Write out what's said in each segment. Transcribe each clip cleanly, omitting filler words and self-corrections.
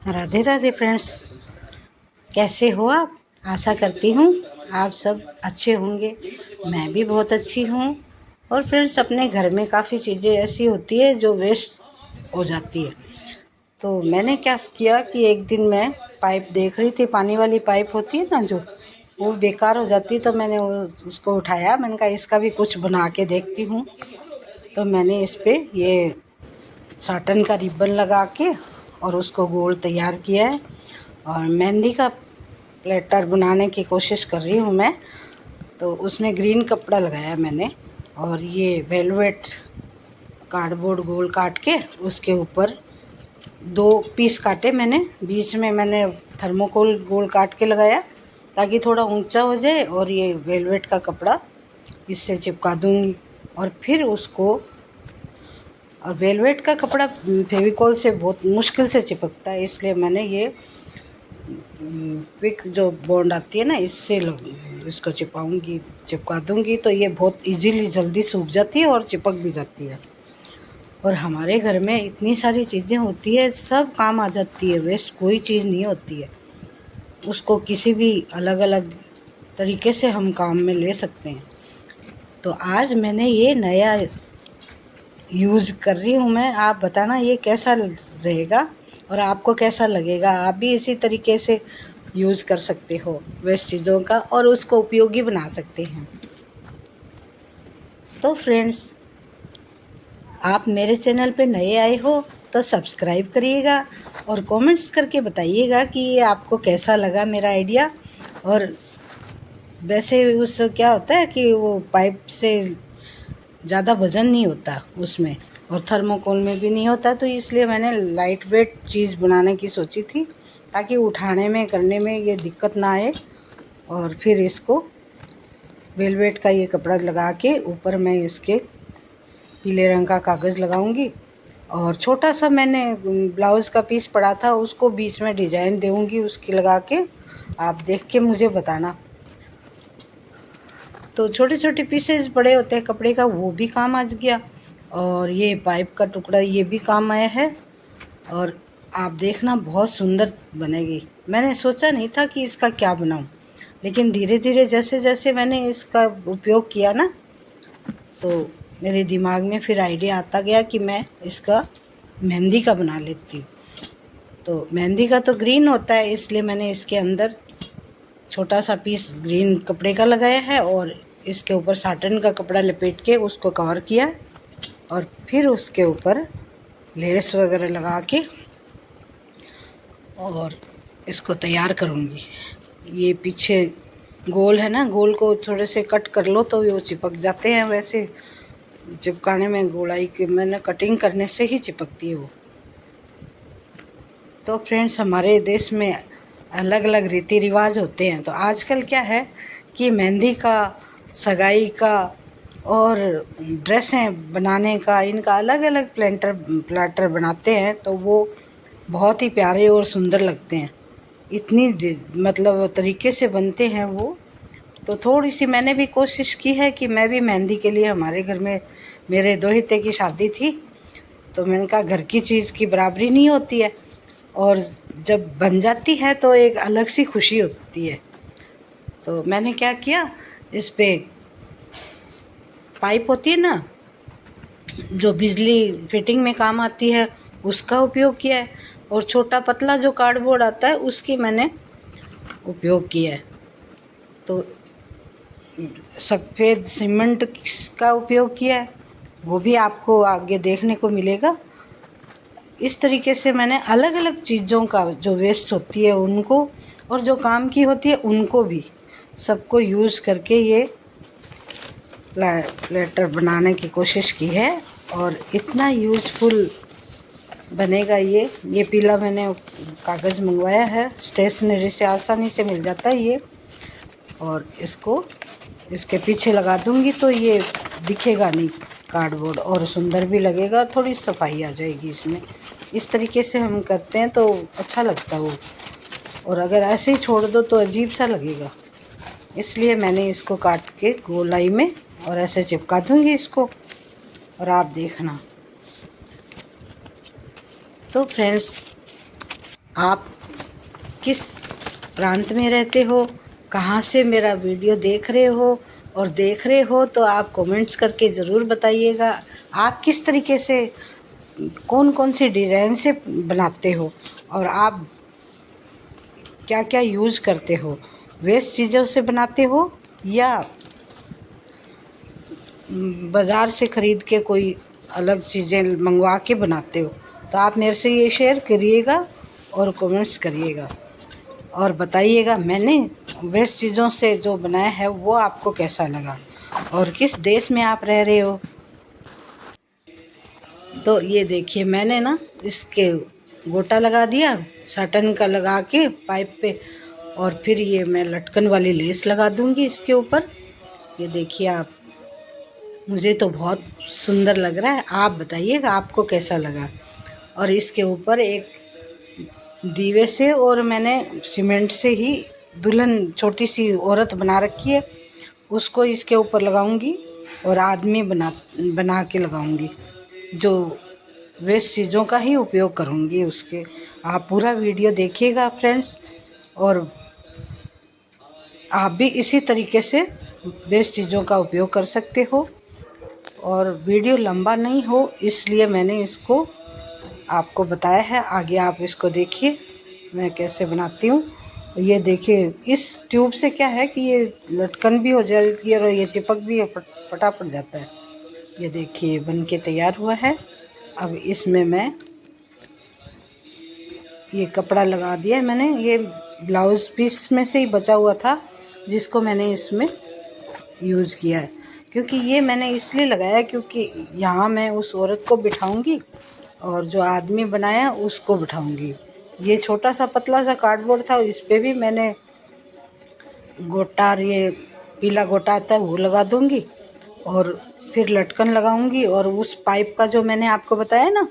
Radhe Radhe friends, कैसे हो आप। आशा करती हूँ आप सब अच्छे होंगे। मैं भी बहुत अच्छी हूँ। और फ्रेंड्स, अपने घर में काफ़ी चीज़ें ऐसी होती है जो वेस्ट हो जाती है। तो मैंने क्या किया कि एक दिन मैं पाइप देख रही थी, पानी वाली पाइप होती है ना, जो वो बेकार हो जाती है। तो मैंने उसको उठाया, मैंने कहा इसका भी कुछ बना के देखती हूँ। तो मैंने इस पर ये साटन का रिबन लगा के और उसको गोल तैयार किया है। और मेहंदी का प्लेटर बनाने की कोशिश कर रही हूँ मैं। तो उसमें ग्रीन कपड़ा लगाया मैंने, और ये वेलवेट कार्डबोर्ड गोल काट के उसके ऊपर 2 पीस काटे मैंने। बीच में मैंने थर्मोकोल गोल काट के लगाया ताकि थोड़ा ऊंचा हो जाए। और ये वेलवेट का कपड़ा इससे चिपका दूँगी। और फिर उसको, और वेलवेट का कपड़ा फेविकॉल से बहुत मुश्किल से चिपकता है, इसलिए मैंने ये क्विक जो बॉन्ड आती है ना, इससे इसको चिपका दूंगी। तो ये बहुत इजीली जल्दी सूख जाती है और चिपक भी जाती है। और हमारे घर में इतनी सारी चीज़ें होती है, सब काम आ जाती है, वेस्ट कोई चीज़ नहीं होती है। उसको किसी भी अलग अलग तरीके से हम काम में ले सकते हैं। तो आज मैंने ये नया यूज़ कर रही हूँ मैं। आप बताना ये कैसा रहेगा और आपको कैसा लगेगा। आप भी इसी तरीके से यूज़ कर सकते हो वेस्ट चीज़ों का और उसको उपयोगी बना सकते हैं। तो फ्रेंड्स, आप मेरे चैनल पे नए आए हो तो सब्सक्राइब करिएगा और कमेंट्स करके बताइएगा कि ये आपको कैसा लगा मेरा आइडिया। और वैसे उस क्या होता है कि वो पाइप से ज़्यादा वज़न नहीं होता उसमें, और थर्मोकोल में भी नहीं होता। तो इसलिए मैंने लाइट वेट चीज़ बनाने की सोची थी ताकि उठाने में करने में ये दिक्कत ना आए। और फिर इसको वेलवेट का ये कपड़ा लगा के ऊपर मैं इसके पीले रंग का कागज़ लगाऊंगी। और छोटा सा मैंने ब्लाउज़ का पीस पड़ा था, उसको बीच में डिजाइन दूँगी उसकी लगा के। आप देख के मुझे बताना। तो छोटे छोटे पीसेस बड़े होते हैं कपड़े का, वो भी काम आ गया। और ये पाइप का टुकड़ा ये भी काम आया है। और आप देखना बहुत सुंदर बनेगी। मैंने सोचा नहीं था कि इसका क्या बनाऊं, लेकिन धीरे धीरे जैसे जैसे मैंने इसका उपयोग किया ना, तो मेरे दिमाग में फिर आइडिया आता गया कि मैं इसका मेहंदी का बना लेती हूँ। तो मेहंदी का तो ग्रीन होता है, इसलिए मैंने इसके अंदर छोटा सा पीस ग्रीन कपड़े का लगाया है और इसके ऊपर साटन का कपड़ा लपेट के उसको कवर किया। और फिर उसके ऊपर लेस वगैरह लगा के और इसको तैयार करूँगी। ये पीछे गोल है ना, गोल को थोड़े से कट कर लो तो वो चिपक जाते हैं। वैसे चिपकाने में गोलाई के मैंने कटिंग करने से ही चिपकती है वो। तो फ्रेंड्स, हमारे देश में अलग अलग रीति रिवाज होते हैं। तो आजकल क्या है कि मेहंदी का, सगाई का और ड्रेसें बनाने का, इनका अलग अलग प्लाटर बनाते हैं। तो वो बहुत ही प्यारे और सुंदर लगते हैं। इतनी मतलब तरीके से बनते हैं वो। तो थोड़ी सी मैंने भी कोशिश की है कि मैं भी मेहंदी के लिए, हमारे घर में मेरे दोहिते की शादी थी, तो मैंने कहा घर की चीज़ की बराबरी नहीं होती है, और जब बन जाती है तो एक अलग सी खुशी होती है। तो मैंने क्या किया, इस पे पाइप होती है ना जो बिजली फिटिंग में काम आती है, उसका उपयोग किया है। और छोटा पतला जो कार्डबोर्ड आता है उसकी मैंने उपयोग किया है। तो सफ़ेद सीमेंट का उपयोग किया है, वो भी आपको आगे देखने को मिलेगा। इस तरीके से मैंने अलग अलग चीज़ों का जो वेस्ट होती है उनको, और जो काम की होती है उनको भी, सबको यूज़ करके ये प्लेटर बनाने की कोशिश की है। और इतना यूज़फुल बनेगा ये पीला मैंने कागज़ मंगवाया है, स्टेशनरी से आसानी से मिल जाता है ये। और इसको इसके पीछे लगा दूंगी तो ये दिखेगा नहीं कार्डबोर्ड, और सुंदर भी लगेगा, थोड़ी सफाई आ जाएगी इसमें। इस तरीके से हम करते हैं तो अच्छा लगता है वो। और अगर ऐसे ही छोड़ दो तो अजीब सा लगेगा, इसलिए मैंने इसको काट के गोलाई में और ऐसे चिपका दूंगी इसको, और आप देखना। तो फ्रेंड्स, आप किस प्रांत में रहते हो, कहाँ से मेरा वीडियो देख रहे हो, और देख रहे हो तो आप कमेंट्स करके ज़रूर बताइएगा। आप किस तरीके से कौन कौन सी डिज़ाइन से बनाते हो, और आप क्या क्या यूज़ करते हो, वेस्ट चीज़ों से बनाते हो या बाज़ार से ख़रीद के कोई अलग चीज़ें मंगवा के बनाते हो। तो आप मेरे से ये शेयर करिएगा और कमेंट्स करिएगा और बताइएगा मैंने वेस्ट चीज़ों से जो बनाया है वो आपको कैसा लगा और किस देश में आप रह रहे हो। तो ये देखिए मैंने ना इसके गोटा लगा दिया साटन का लगा के पाइप पे, और फिर ये मैं लटकन वाली लेस लगा दूंगी इसके ऊपर। ये देखिए आप, मुझे तो बहुत सुंदर लग रहा है, आप बताइएगा आपको कैसा लगा। और इसके ऊपर एक दीवे से और मैंने सीमेंट से ही दुल्हन छोटी सी औरत बना रखी है, उसको इसके ऊपर लगाऊंगी और आदमी बना के लगाऊंगी, जो वेस्ट चीज़ों का ही उपयोग करूंगी उसके। आप पूरा वीडियो देखिएगा फ्रेंड्स, और आप भी इसी तरीके से वेस्ट चीज़ों का उपयोग कर सकते हो। और वीडियो लंबा नहीं हो इसलिए मैंने इसको आपको बताया है। आगे आप इसको देखिए मैं कैसे बनाती हूँ। ये देखिए इस ट्यूब से क्या है कि ये लटकन भी हो जाती है और ये चिपक भी फटाफट जाता है। ये देखिए बन के तैयार हुआ है। अब इसमें मैं ये कपड़ा लगा दिया है मैंने, ये ब्लाउज़ पीस में से ही बचा हुआ था जिसको मैंने इसमें यूज़ किया है। क्योंकि ये मैंने इसलिए लगाया क्योंकि यहाँ मैं उस औरत को बिठाऊंगी और जो आदमी बनाया उसको बिठाऊंगी। ये छोटा सा पतला सा कार्डबोर्ड था, इस पे भी मैंने गोटा, ये पीला गोटा आता है वो लगा दूंगी और फिर लटकन लगाऊंगी। और उस पाइप का जो मैंने आपको बताया ना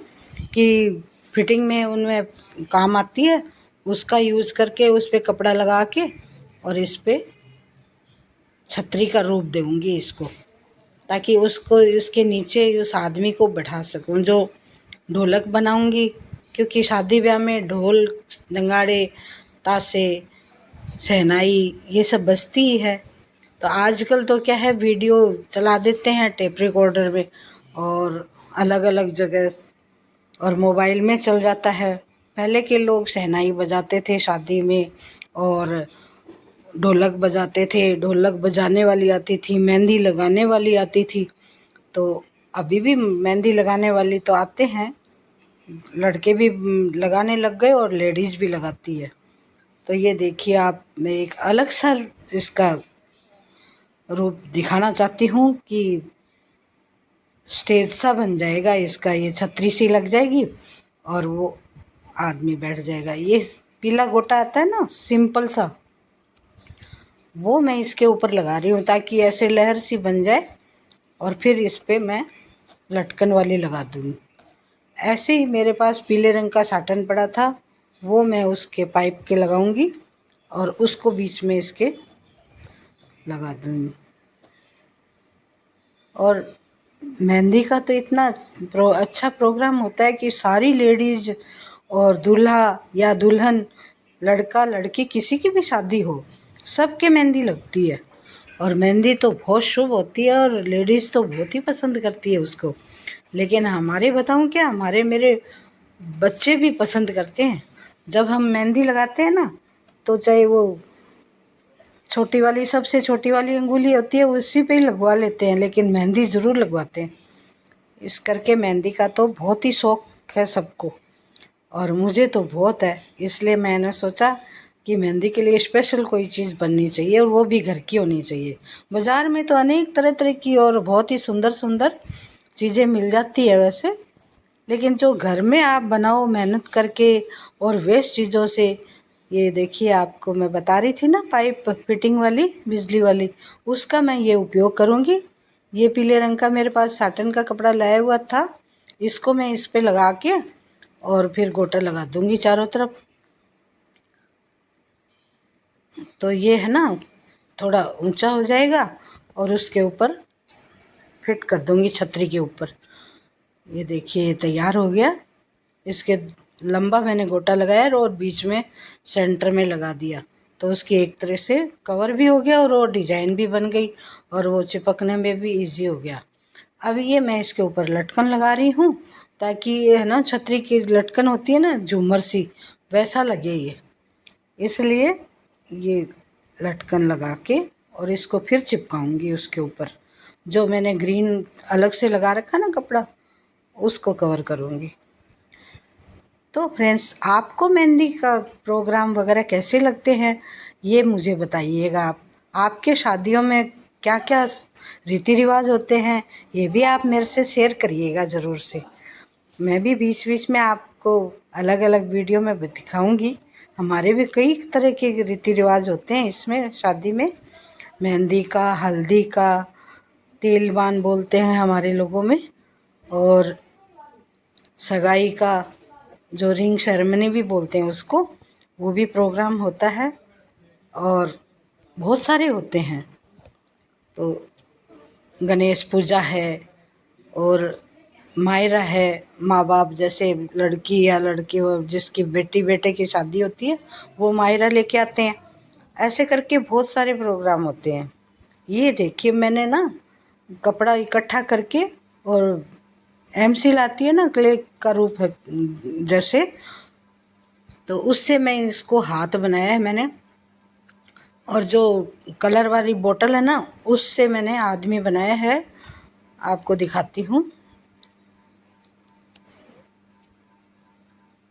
कि फिटिंग में उनमें काम आती है, उसका यूज़ करके उस पर कपड़ा लगा के और इस पर छतरी का रूप दूंगी इसको, ताकि उसको उसके नीचे उस आदमी को बैठा सकूं। जो ढोलक बनाऊंगी क्योंकि शादी ब्याह में ढोल नगाड़े ताशे शहनाई ये सब बजती ही है। तो आजकल तो क्या है वीडियो चला देते हैं टेप रिकॉर्डर में और अलग अलग जगह, और मोबाइल में चल जाता है। पहले के लोग शहनाई बजाते थे शादी में और ढोलक बजाते थे, ढोलक बजाने वाली आती थी, मेहंदी लगाने वाली आती थी। तो अभी भी मेहंदी लगाने वाली तो आते हैं, लड़के भी लगाने लग गए और लेडीज़ भी लगाती है। तो ये देखिए आप, मैं एक अलग सा इसका रूप दिखाना चाहती हूँ कि स्टेज सा बन जाएगा इसका। ये छतरी सी लग जाएगी और वो आदमी बैठ जाएगा। ये पीला गोटा आता है ना सिंपल सा, वो मैं इसके ऊपर लगा रही हूँ ताकि ऐसे लहर सी बन जाए, और फिर इस पे मैं लटकन वाली लगा दूँगी। ऐसे ही मेरे पास पीले रंग का साटन पड़ा था, वो मैं उसके पाइप के लगाऊंगी और उसको बीच में इसके लगा दूँगी। और मेहंदी का तो इतना अच्छा प्रोग्राम होता है कि सारी लेडीज़ और दूल्हा या दुल्हन, लड़का लड़की, किसी की भी शादी हो, सबके मेहंदी लगती है। और मेहंदी तो बहुत शुभ होती है और लेडीज़ तो बहुत ही पसंद करती है उसको। लेकिन हमारे बताऊं क्या, हमारे मेरे बच्चे भी पसंद करते हैं। जब हम मेहंदी लगाते हैं ना, तो चाहे वो छोटी वाली, सबसे छोटी वाली अंगुली होती है उसी पे ही लगवा लेते हैं, लेकिन मेहंदी ज़रूर लगवाते हैं। इस करके मेहंदी का तो बहुत ही शौक़ है सबको, और मुझे तो बहुत है। इसलिए मैंने सोचा कि मेहंदी के लिए स्पेशल कोई चीज़ बननी चाहिए और वो भी घर की होनी चाहिए। बाज़ार में तो अनेक तरह तरह की और बहुत ही सुंदर सुंदर चीज़ें मिल जाती है वैसे, लेकिन जो घर में आप बनाओ मेहनत करके और वेस्ट चीज़ों से। ये देखिए आपको मैं बता रही थी ना पाइप फिटिंग वाली बिजली वाली, उसका मैं ये उपयोग करूँगी। ये पीले रंग का मेरे पास साटन का कपड़ा लाया हुआ था, इसको मैं इस पे लगा के और फिर गोटा लगा दूँगी चारों तरफ। तो ये है ना थोड़ा ऊंचा हो जाएगा और उसके ऊपर फिट कर दूँगी छतरी के ऊपर। ये देखिए ये तैयार हो गया। इसके लंबा मैंने गोटा लगाया और बीच में सेंटर में लगा दिया, तो उसकी एक तरह से कवर भी हो गया और वो डिज़ाइन भी बन गई और वो चिपकने में भी इजी हो गया। अब ये मैं इसके ऊपर लटकन लगा रही हूँ ताकि ये है ना, छतरी की लटकन होती है ना झूमर सी, वैसा लगे ये, इसलिए ये लटकन लगा के और इसको फिर चिपकाऊंगी उसके ऊपर। जो मैंने ग्रीन अलग से लगा रखा ना कपड़ा, उसको कवर करूँगी। तो फ्रेंड्स, आपको मेहंदी का प्रोग्राम वगैरह कैसे लगते हैं ये मुझे बताइएगा। आपके शादियों में क्या क्या रीति रिवाज होते हैं ये भी आप मेरे से शेयर करिएगा ज़रूर से। मैं भी बीच बीच में आपको अलग अलग वीडियो में दिखाऊंगी। हमारे भी कई तरह के रीति रिवाज होते हैं इसमें, शादी में मेहंदी का, हल्दी का, तिलवान बोलते हैं हमारे लोगों में, और सगाई का, जो रिंग सेरेमनी भी बोलते हैं उसको, वो भी प्रोग्राम होता है और बहुत सारे होते हैं। तो गणेश पूजा है और मायरा है, माँ बाप जैसे लड़की या लड़के हो जिसकी बेटी बेटे की शादी होती है वो मायरा लेके आते हैं। ऐसे करके बहुत सारे प्रोग्राम होते हैं। ये देखिए मैंने ना कपड़ा इकट्ठा करके, और एमसील आती है ना क्ले का रूप है जैसे, तो उससे मैं इसको हाथ बनाया है मैंने, और जो कलर वाली बोतल है ना उससे मैंने आदमी बनाया है। आपको दिखाती हूँ,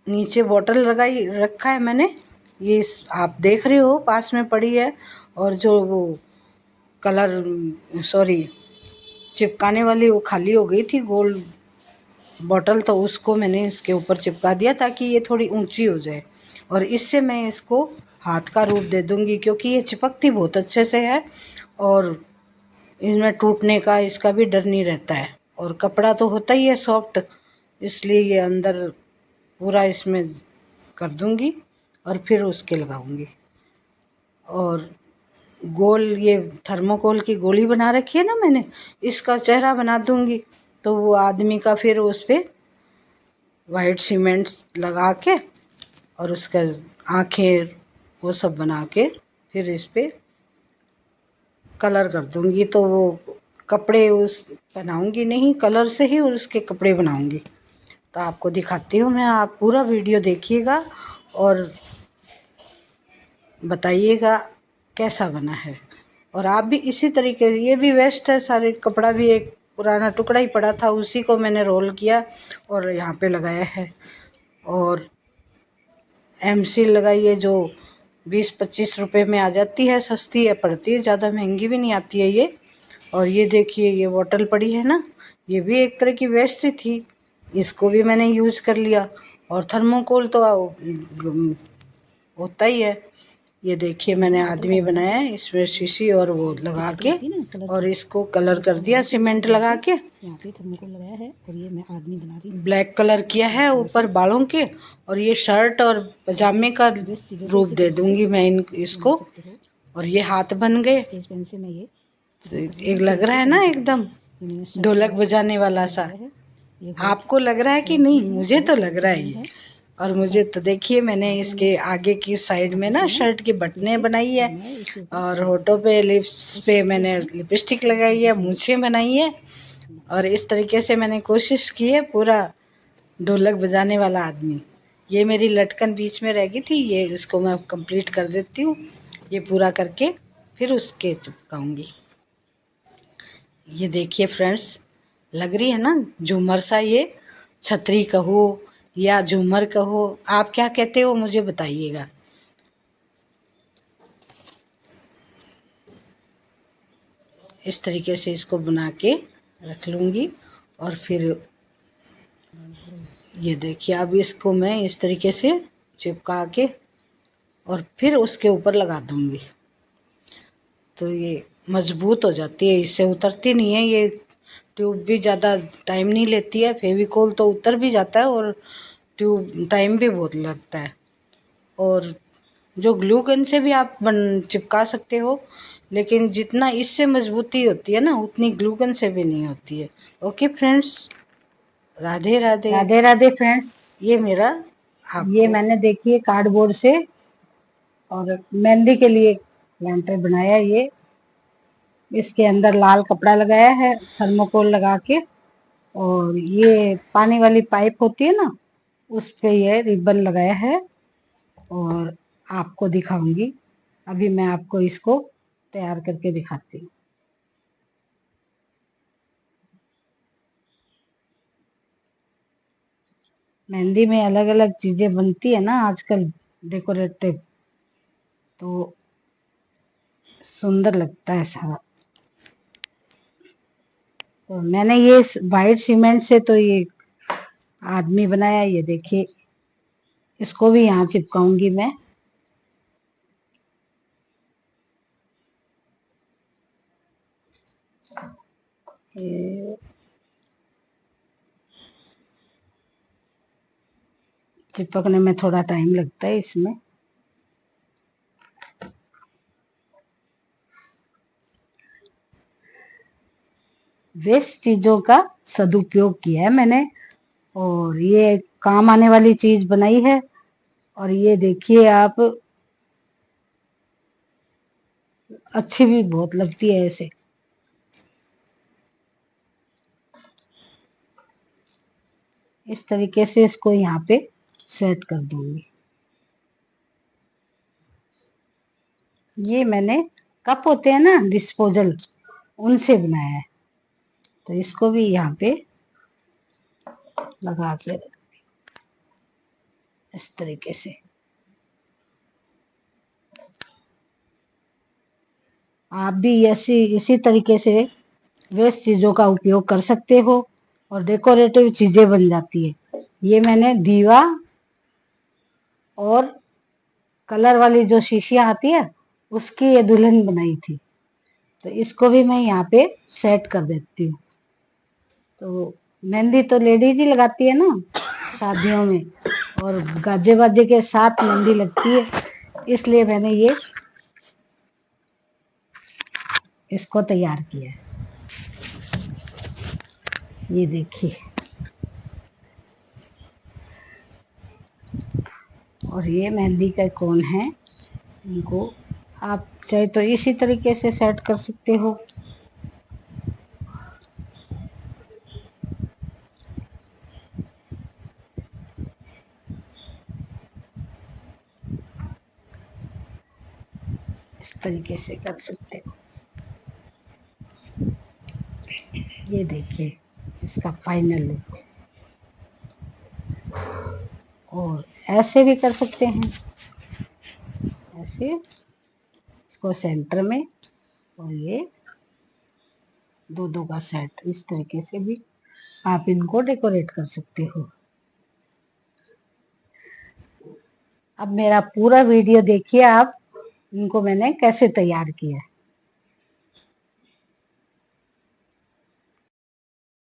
नीचे बोतल लगाई रखा है मैंने, ये आप देख रहे हो पास में पड़ी है, और जो वो कलर सॉरी चिपकाने वाली वो खाली हो गई थी गोल बॉटल, तो उसको मैंने इसके ऊपर चिपका दिया ताकि ये थोड़ी ऊंची हो जाए, और इससे मैं इसको हाथ का रूप दे दूंगी क्योंकि ये चिपकती बहुत अच्छे से है और इसमें टूटने का इसका भी डर नहीं रहता है, और कपड़ा तो होता ही है सॉफ्ट, इसलिए ये अंदर पूरा इसमें कर दूंगी और फिर उसके लगाऊंगी। और गोल ये थर्मोकोल की गोली बना रखी है ना मैंने, इसका चेहरा बना दूंगी, तो वो आदमी का फिर उस पर वाइट सीमेंट लगा के और उसका आँखें वो सब बना के फिर इस पर कलर कर दूंगी। तो वो कपड़े उस बनाऊंगी नहीं, कलर से ही उसके कपड़े बनाऊंगी। तो आपको दिखाती हूँ मैं, आप पूरा वीडियो देखिएगा और बताइएगा कैसा बना है। और आप भी इसी तरीके से, ये भी वेस्ट है सारे कपड़ा, भी एक पुराना टुकड़ा ही पड़ा था उसी को मैंने रोल किया और यहाँ पे लगाया है। और एमसील लगाई है जो 20-25 रुपए में आ जाती है, सस्ती है पड़ती है, ज़्यादा महंगी भी नहीं आती है ये। और ये देखिए ये बॉटल पड़ी है ना, ये भी एक तरह की वेस्ट ही थी, इसको भी मैंने यूज़ कर लिया। और थर्मोकोल तो होता ही है। ये देखिए मैंने आदमी बनाया है, इसमें शीशी और वो लगा के और इसको कलर कर दिया सीमेंट लगा के, यहाँ पे थर्मोकोल लगाया है और ये मैं आदमी बना रही हूँ। ब्लैक कलर किया है ऊपर बालों के, और ये शर्ट और पजामे का रूप दे दूंगी मैं इसको। और ये हाथ बन गए, स्केच पेन से मैं ये एक लग रहा है ना एकदम ढोलक बजाने वाला सा। आपको लग रहा है कि नहीं? मुझे तो लग रहा है ये। और मुझे तो देखिए मैंने इसके आगे की साइड में ना शर्ट की बटनें बनाई है, और होठों पे लिप्स पे मैंने लिपस्टिक लगाई है, मूछें बनाई है, और इस तरीके से मैंने कोशिश की है पूरा ढोलक बजाने वाला आदमी। ये मेरी लटकन बीच में रह गई थी, ये इसको मैं कंप्लीट कर देती हूँ, ये पूरा करके फिर उसके चिपकाऊंगी। ये देखिए फ्रेंड्स, लग रही है ना झूमर सा, ये छतरी कहो या झूमर कहो, आप क्या कहते हो मुझे बताइएगा। इस तरीके से इसको बना के रख लूँगी और फिर ये देखिए अब इसको मैं इस तरीके से चिपका के और फिर उसके ऊपर लगा दूँगी, तो ये मजबूत हो जाती है, इससे उतरती नहीं है। ये ट्यूब भी ज़्यादा टाइम नहीं लेती है, फेविकोल तो उतर भी जाता है और ट्यूब टाइम भी बहुत लगता है। और जो ग्लू गन से भी आप चिपका सकते हो, लेकिन जितना इससे मजबूती होती है ना उतनी ग्लू गन से भी नहीं होती है। Okay friends, Radhe Radhe. Radhe Radhe friends. ये मेरा ये मैंने देखिए कार्डबोर्ड से और मेहंदी के लिए प्लांटर बनाया। ये इसके अंदर लाल कपड़ा लगाया है थर्मोकोल लगा के, और ये पानी वाली पाइप होती है ना, उस पे ये रिबन लगाया है। और आपको दिखाऊंगी, अभी मैं आपको इसको तैयार करके दिखाती हूँ। मेहंदी में अलग अलग चीजें बनती है ना आजकल, डेकोरेटिव, तो सुंदर लगता है सारा। तो मैंने ये वाइट सीमेंट से तो ये आदमी बनाया, ये देखिए। इसको भी यहाँ चिपकाऊंगी मैं। ये चिपकने में थोड़ा टाइम लगता है इसमें। वेस्ट चीजों का सदुपयोग किया है मैंने, और ये काम आने वाली चीज बनाई है। और ये देखिए आप, अच्छी भी बहुत लगती है ऐसे। इस तरीके से इसको यहाँ पे सेट कर दूंगी। ये मैंने कप होते हैं ना डिस्पोजल, उनसे बनाया है। तो इसको भी यहाँ पे लगा के इस तरीके से आप भी ऐसी इसी तरीके से वेस्ट चीजों का उपयोग कर सकते हो और डेकोरेटिव चीजें बन जाती है। ये मैंने दीवा और कलर वाली जो शीशियां आती है उसकी ये दुल्हन बनाई थी। तो इसको भी मैं यहाँ पे सेट कर देती हूँ। तो मेहंदी तो लेडीज ही लगाती है ना शादियों में, और गाजे बाजे के साथ मेहंदी लगती है, इसलिए मैंने इसको तैयार किया है। ये देखिए, और ये मेहंदी का कोन है। इनको आप चाहे तो इसी तरीके से सेट कर सकते हो। इस तरीके से कर सकते हो। ये देखिए इसका फाइनल लुक। और ऐसे भी कर सकते हैं, ऐसे इसको सेंटर में, और ये दो दो का सेट, इस तरीके से भी आप इनको डेकोरेट कर सकते हो। अब मेरा पूरा वीडियो देखिए आप, इनको मैंने कैसे तैयार किया है।